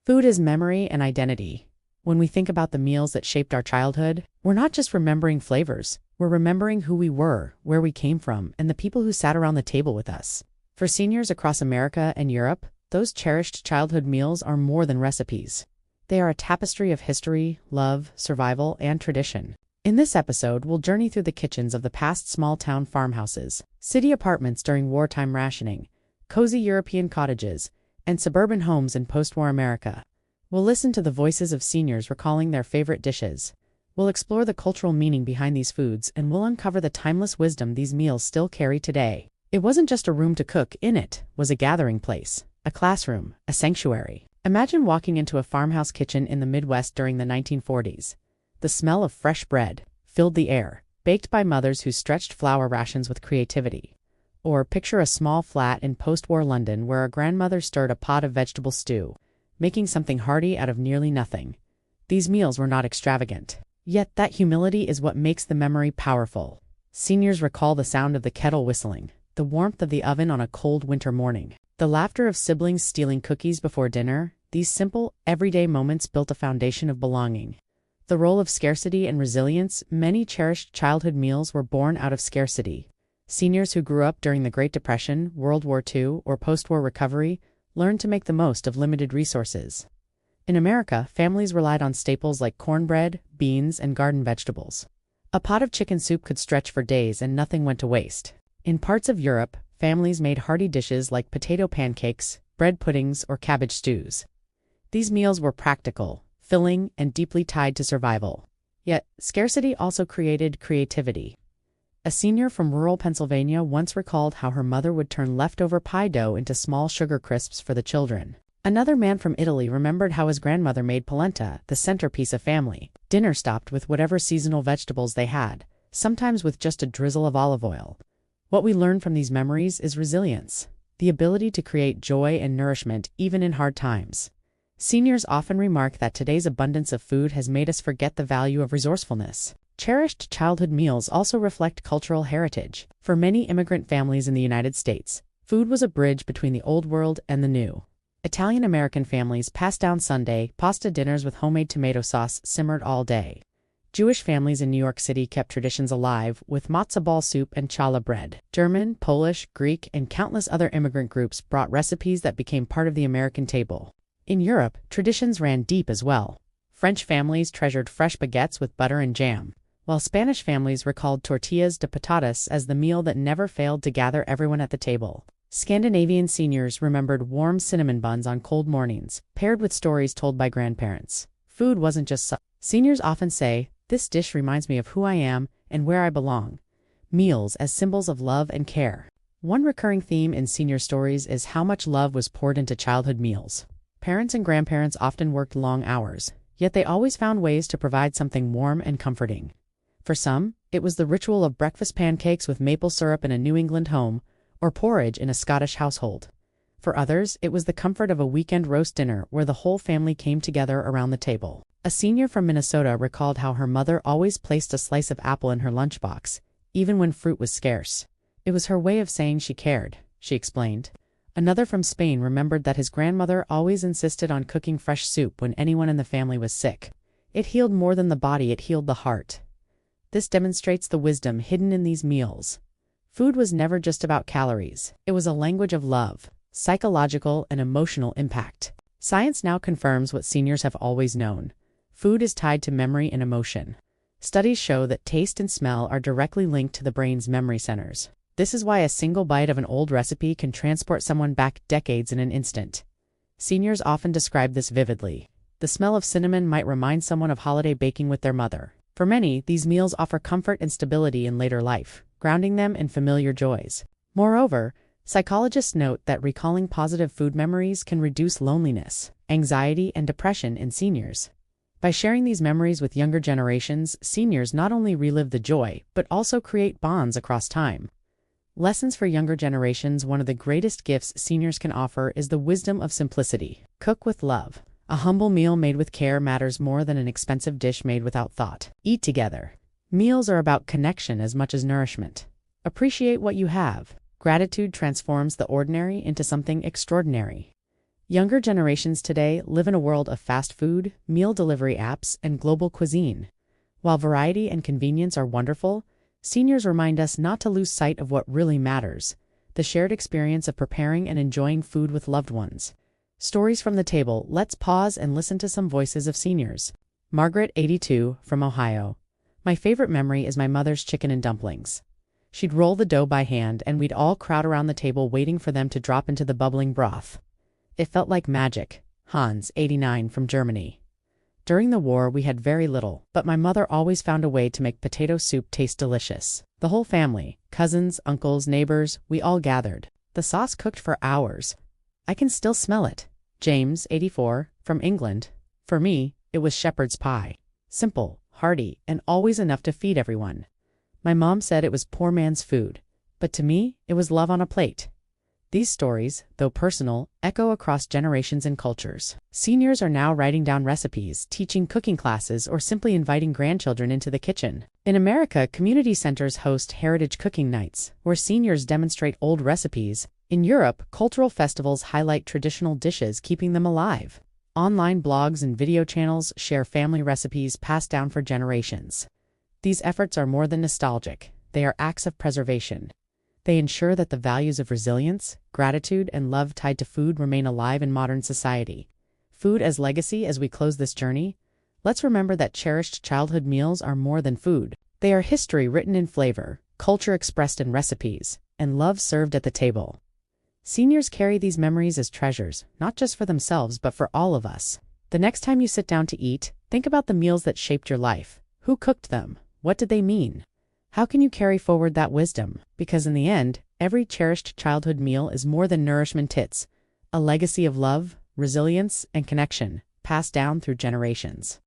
Food is memory and identity. When we think about the meals that shaped our childhood, we're not just remembering flavors, we're remembering who we were, where we came from, and the people who sat around the table with us. For seniors across America and Europe, those cherished childhood meals are more than recipes. They are a tapestry of history, love, survival, and tradition. In this episode, we'll journey through the kitchens of the past small-town farmhouses, city apartments during wartime rationing, cozy European cottages, and suburban homes in post-war America. We'll listen to the voices of seniors recalling their favorite dishes. We'll explore the cultural meaning behind these foods, and we'll uncover the timeless wisdom these meals still carry today. It wasn't just a room to cook in; it was a gathering place, a classroom, a sanctuary. Imagine walking into a farmhouse kitchen in the Midwest during the 1940s. The smell of fresh bread filled the air, baked by mothers who stretched flour rations with creativity. Or picture a small flat in post-war London where a grandmother stirred a pot of vegetable stew, making something hearty out of nearly nothing. These meals were not extravagant. Yet that humility is what makes the memory powerful. Seniors recall the sound of the kettle whistling, the warmth of the oven on a cold winter morning, the laughter of siblings stealing cookies before dinner. These simple, everyday moments built a foundation of belonging. The role of scarcity and resilience. Many cherished childhood meals were born out of scarcity. Seniors who grew up during the Great Depression, World War II, or post-war recovery learned to make the most of limited resources. In America, families relied on staples like cornbread, beans, and garden vegetables. A pot of chicken soup could stretch for days and nothing went to waste. In parts of Europe, families made hearty dishes like potato pancakes, bread puddings, or cabbage stews. These meals were practical, filling, and deeply tied to survival. Yet, scarcity also created creativity. A senior from rural Pennsylvania once recalled how her mother would turn leftover pie dough into small sugar crisps for the children. Another man from Italy remembered how his grandmother made polenta, the centerpiece of family dinner, stopped with whatever seasonal vegetables they had, sometimes with just a drizzle of olive oil. What we learn from these memories is resilience, the ability to create joy and nourishment even in hard times. Seniors often remark that today's abundance of food has made us forget the value of resourcefulness. Cherished childhood meals also reflect cultural heritage. For many immigrant families in the United States, food was a bridge between the old world and the new. Italian-American families passed down Sunday pasta dinners with homemade tomato sauce simmered all day. Jewish families in New York City kept traditions alive with matzo ball soup and challah bread. German, Polish, Greek, and countless other immigrant groups brought recipes that became part of the American table. In Europe, traditions ran deep as well. French families treasured fresh baguettes with butter and jam, while Spanish families recalled tortillas de patatas as the meal that never failed to gather everyone at the table. Scandinavian seniors remembered warm cinnamon buns on cold mornings, paired with stories told by grandparents. Food wasn't just Seniors often say, "This dish reminds me of who I am and where I belong." Meals as symbols of love and care. One recurring theme in senior stories is how much love was poured into childhood meals. Parents and grandparents often worked long hours, yet they always found ways to provide something warm and comforting. For some, it was the ritual of breakfast pancakes with maple syrup in a New England home, or porridge in a Scottish household. For others, it was the comfort of a weekend roast dinner where the whole family came together around the table. A senior from Minnesota recalled how her mother always placed a slice of apple in her lunchbox, even when fruit was scarce. It was her way of saying she cared, she explained. Another from Spain remembered that his grandmother always insisted on cooking fresh soup when anyone in the family was sick. It healed more than the body, it healed the heart. This demonstrates the wisdom hidden in these meals. Food was never just about calories. It was a language of love, psychological and emotional impact. Science now confirms what seniors have always known. Food is tied to memory and emotion. Studies show that taste and smell are directly linked to the brain's memory centers. This is why a single bite of an old recipe can transport someone back decades in an instant. Seniors often describe this vividly. The smell of cinnamon might remind someone of holiday baking with their mother. For many, these meals offer comfort and stability in later life, grounding them in familiar joys. Moreover, psychologists note that recalling positive food memories can reduce loneliness, anxiety, and depression in seniors. By sharing these memories with younger generations, seniors not only relive the joy, but also create bonds across time. Lessons for younger generations. One of the greatest gifts seniors can offer is the wisdom of simplicity. Cook with love. A humble meal made with care matters more than an expensive dish made without thought. Eat together. Meals are about connection as much as nourishment. Appreciate what you have. Gratitude transforms the ordinary into something extraordinary. Younger generations today live in a world of fast food, meal delivery apps, and global cuisine. While variety and convenience are wonderful, seniors remind us not to lose sight of what really matters: the shared experience of preparing and enjoying food with loved ones. Stories from the table. Let's pause and listen to some voices of seniors. Margaret, 82, from Ohio. My favorite memory is my mother's chicken and dumplings. She'd roll the dough by hand, and we'd all crowd around the table waiting for them to drop into the bubbling broth. It felt like magic. Hans, 89, from Germany. During the war, we had very little, but my mother always found a way to make potato soup taste delicious. The whole family, cousins, uncles, neighbors, we all gathered. The sauce cooked for hours. I can still smell it. James, 84, from England. For me, it was shepherd's pie. Simple, hearty, and always enough to feed everyone. My mom said it was poor man's food, but to me, it was love on a plate. These stories, though personal, echo across generations and cultures. Seniors are now writing down recipes, teaching cooking classes, or simply inviting grandchildren into the kitchen. In America, community centers host heritage cooking nights, where seniors demonstrate old recipes. In Europe, cultural festivals highlight traditional dishes, keeping them alive. Online blogs and video channels share family recipes passed down for generations. These efforts are more than nostalgic. They are acts of preservation. They ensure that the values of resilience, gratitude, and love tied to food remain alive in modern society. Food as legacy. As we close this journey, let's remember that cherished childhood meals are more than food. They are history written in flavor, culture expressed in recipes, and love served at the table. Seniors carry these memories as treasures, not just for themselves but for all of us. The next time you sit down to eat, think about the meals that shaped your life. Who cooked them? What did they mean? How can you carry forward that wisdom? Because in the end, every cherished childhood meal is more than nourishment. It's a legacy of love, resilience, and connection, passed down through generations.